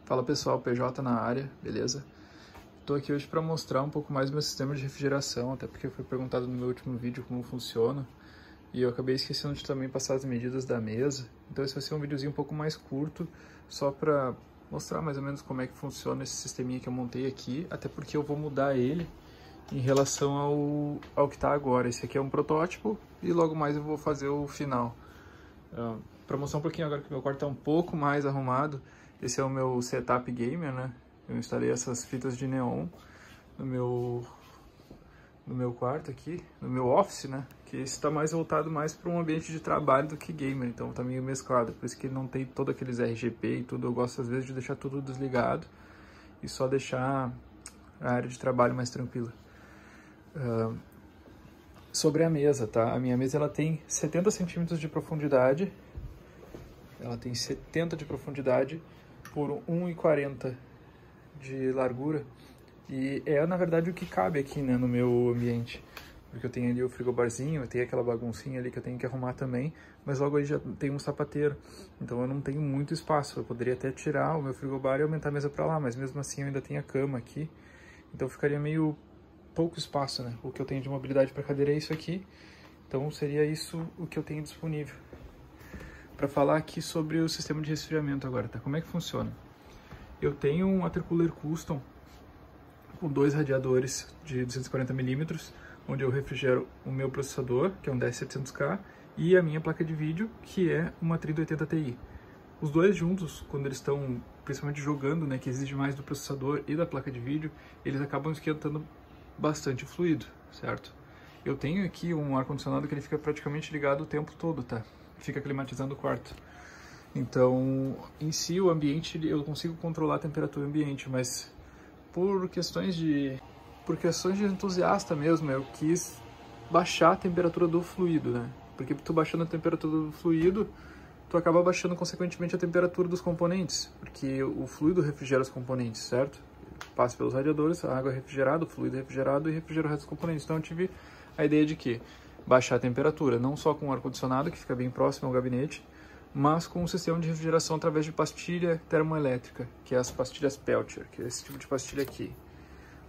Fala pessoal, PJ na área, beleza? Estou aqui hoje para mostrar um pouco mais do meu sistema de refrigeração, até porque foi perguntado no meu último vídeo como funciona e eu acabei esquecendo de também passar as medidas da mesa. Então esse vai ser um videozinho um pouco mais curto, só para mostrar mais ou menos como é que funciona esse sisteminha que eu montei aqui, até porque eu vou mudar ele em relação ao que está agora. Esse aqui é um protótipo e logo mais eu vou fazer o final. Para mostrar um pouquinho agora que meu quarto está um pouco mais arrumado, esse é o meu setup gamer, né? Eu instalei essas fitas de neon no meu quarto aqui, no meu office, né? Que esse está mais voltado mais para um ambiente de trabalho do que gamer, então tá meio mesclado. Por isso que ele não tem todos aqueles RGB e tudo. Eu gosto às vezes de deixar tudo desligado e só deixar a área de trabalho mais tranquila. Sobre a mesa, tá? A minha mesa ela tem 70 centímetros de profundidade. Ela tem 70 de profundidade por 1,40 de largura. E é, na verdade, o que cabe aqui, né, no meu ambiente. Porque eu tenho ali o frigobarzinho, eu tenho aquela baguncinha ali que eu tenho que arrumar também. Mas logo aí já tem um sapateiro. Então eu não tenho muito espaço. Eu poderia até tirar o meu frigobar e aumentar a mesa pra lá. Mas mesmo assim eu ainda tenho a cama aqui. Então ficaria meio pouco espaço, né? O que eu tenho de mobilidade para cadeira é isso aqui. Então seria isso o que eu tenho disponível. Para falar aqui sobre o sistema de resfriamento agora, tá? Como é que funciona? Eu tenho um water cooler custom com 2 radiadores de 240mm, onde eu refrigero o meu processador, que é um 10700K, e a minha placa de vídeo, que é uma 3080 Ti. Os dois juntos, quando eles estão principalmente jogando, né, que exige mais do processador e da placa de vídeo, eles acabam esquentando bastante o fluido, certo? Eu tenho aqui um ar-condicionado que ele fica praticamente ligado o tempo todo, tá? Fica climatizando o quarto. Então, em si, o ambiente, eu consigo controlar a temperatura ambiente, mas por questões de entusiasta mesmo, eu quis baixar a temperatura do fluido, né? Porque tu baixando a temperatura do fluido, tu acaba baixando consequentemente a temperatura dos componentes, porque o fluido refrigera os componentes, certo? Passa pelos radiadores, a água é refrigerada, o fluido é refrigerado e refrigera o resto dos componentes. Então eu tive a ideia de que baixar a temperatura, não só com o ar-condicionado, que fica bem próximo ao gabinete, mas com um sistema de refrigeração através de pastilha termoelétrica, que é as pastilhas Peltier, que é esse tipo de pastilha aqui,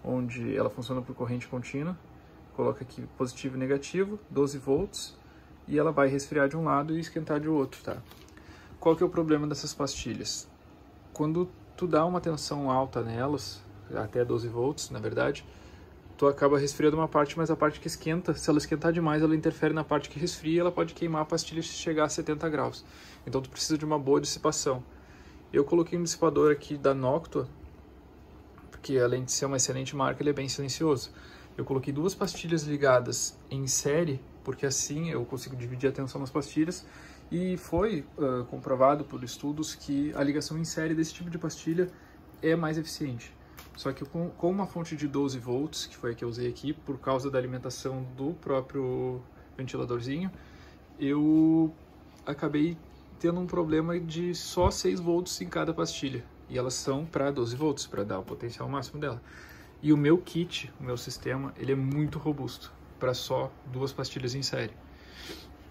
onde ela funciona por corrente contínua, coloca aqui positivo e negativo, 12 volts, e ela vai resfriar de um lado e esquentar de outro, tá? Qual que é o problema dessas pastilhas? Quando tu dá uma tensão alta nelas, até 12 volts, na verdade, tu acaba resfriando uma parte, mas a parte que esquenta, se ela esquentar demais, ela interfere na parte que resfria e ela pode queimar a pastilha se chegar a 70 graus. Então tu precisa de uma boa dissipação. Eu coloquei um dissipador aqui da Noctua, porque além de ser uma excelente marca, ele é bem silencioso. Eu coloquei 2 pastilhas ligadas em série, porque assim eu consigo dividir a tensão nas pastilhas, e foi comprovado por estudos que a ligação em série desse tipo de pastilha é mais eficiente. Só que com uma fonte de 12 volts, que foi a que eu usei aqui, por causa da alimentação do próprio ventiladorzinho, eu acabei tendo um problema de só 6 volts em cada pastilha. E elas são para 12 volts, para dar o potencial máximo dela. E o meu kit, o meu sistema, ele é muito robusto, para só 2 pastilhas em série.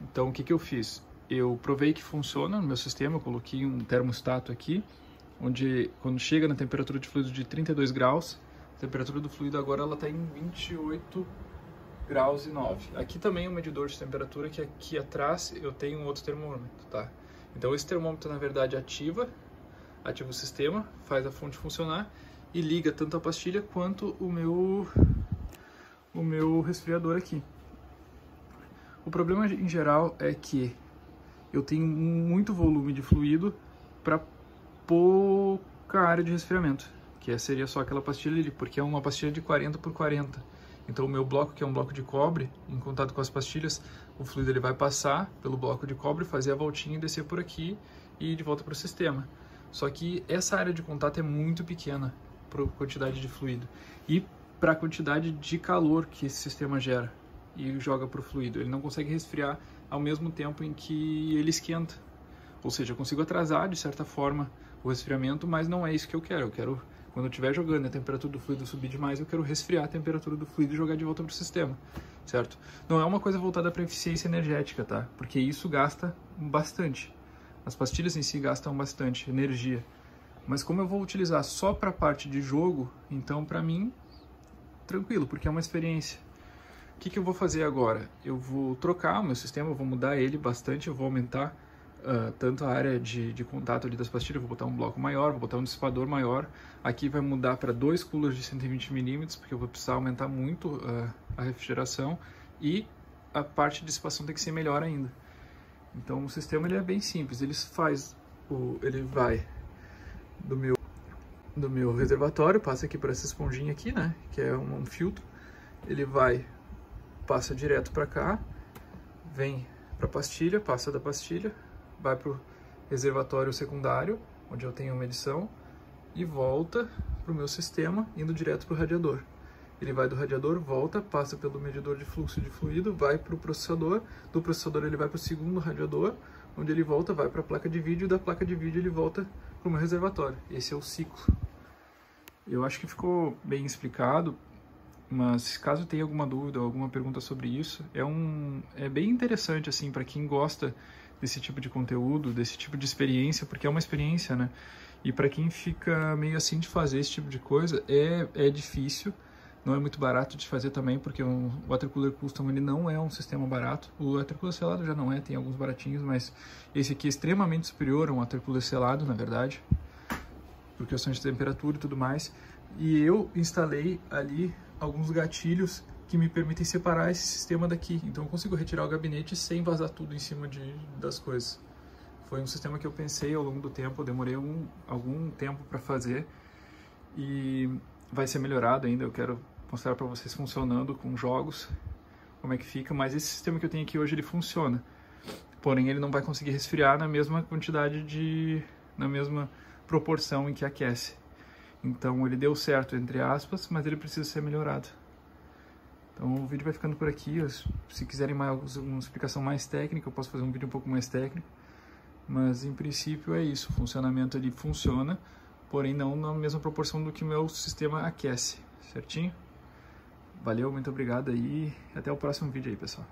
Então o que eu fiz? Eu provei que funciona no meu sistema, eu coloquei um termostato aqui, onde quando chega na temperatura de fluido de 32 graus, a temperatura do fluido agora ela está em 28 graus e 9. Aqui também é um medidor de temperatura, que aqui atrás eu tenho um outro termômetro, tá? Então esse termômetro na verdade ativa o sistema, faz a fonte funcionar e liga tanto a pastilha quanto o meu resfriador aqui. O problema em geral é que eu tenho muito volume de fluido para pouca área de resfriamento, que seria só aquela pastilha ali, porque é uma pastilha de 40 por 40. Então o meu bloco, que é um bloco de cobre, em contato com as pastilhas, o fluido ele vai passar pelo bloco de cobre, fazer a voltinha e descer por aqui e ir de volta para o sistema. Só que essa área de contato é muito pequena para a quantidade de fluido e para a quantidade de calor que esse sistema gera e joga para o fluido. Ele não consegue resfriar ao mesmo tempo em que ele esquenta. Ou seja, eu consigo atrasar, de certa forma, o resfriamento, mas não é isso que eu quero. Eu quero, quando eu estiver jogando e a temperatura do fluido subir demais, eu quero resfriar a temperatura do fluido e jogar de volta para o sistema, certo? Não é uma coisa voltada para eficiência energética, tá? Porque isso gasta bastante. As pastilhas em si gastam bastante energia. Mas como eu vou utilizar só para a parte de jogo, então para mim, tranquilo, porque é uma experiência. O que eu vou fazer agora? Eu vou trocar o meu sistema, eu vou mudar ele bastante, eu vou aumentar tanto a área de contato ali das pastilhas, vou botar um bloco maior, vou botar um dissipador maior. Aqui vai mudar para 2 coolers de 120 mm, porque eu vou precisar aumentar muito a refrigeração, e a parte de dissipação tem que ser melhor ainda. Então o sistema ele é bem simples, ele vai do meu reservatório, passa aqui por essa esponjinha aqui, né, que é um filtro, ele passa direto para cá, vem para a pastilha, passa da pastilha, vai para o reservatório secundário, onde eu tenho uma medição, e volta para o meu sistema, indo direto para o radiador. Ele vai do radiador, volta, passa pelo medidor de fluxo de fluido, vai para o processador, do processador ele vai para o segundo radiador, onde ele volta, vai para a placa de vídeo, e da placa de vídeo ele volta para o meu reservatório. Esse é o ciclo. Eu acho que ficou bem explicado, mas caso tenha alguma dúvida ou alguma pergunta sobre isso, é bem interessante assim para quem gosta desse tipo de conteúdo, desse tipo de experiência, porque é uma experiência, né? E para quem fica meio assim de fazer esse tipo de coisa, é difícil, não é muito barato de fazer também, porque o Water Cooler Custom ele não é um sistema barato. O Water Cooler selado já não é, tem alguns baratinhos, mas esse aqui é extremamente superior a um Water Cooler selado, na verdade, por questões de temperatura e tudo mais. E eu instalei ali alguns gatilhos que me permitem separar esse sistema daqui. Então eu consigo retirar o gabinete sem vazar tudo em cima das coisas. Foi um sistema que eu pensei ao longo do tempo, eu demorei algum tempo para fazer e vai ser melhorado ainda. Eu quero mostrar para vocês funcionando com jogos, como é que fica, mas esse sistema que eu tenho aqui hoje ele funciona. Porém ele não vai conseguir resfriar na mesma quantidade na mesma proporção em que aquece. Então ele deu certo, entre aspas, mas ele precisa ser melhorado. Então o vídeo vai ficando por aqui. Se quiserem uma explicação mais técnica, eu posso fazer um vídeo um pouco mais técnico. Mas em princípio é isso, o funcionamento ele funciona, porém não na mesma proporção do que o meu sistema aquece, certinho? Valeu, muito obrigado aí, até o próximo vídeo aí, pessoal.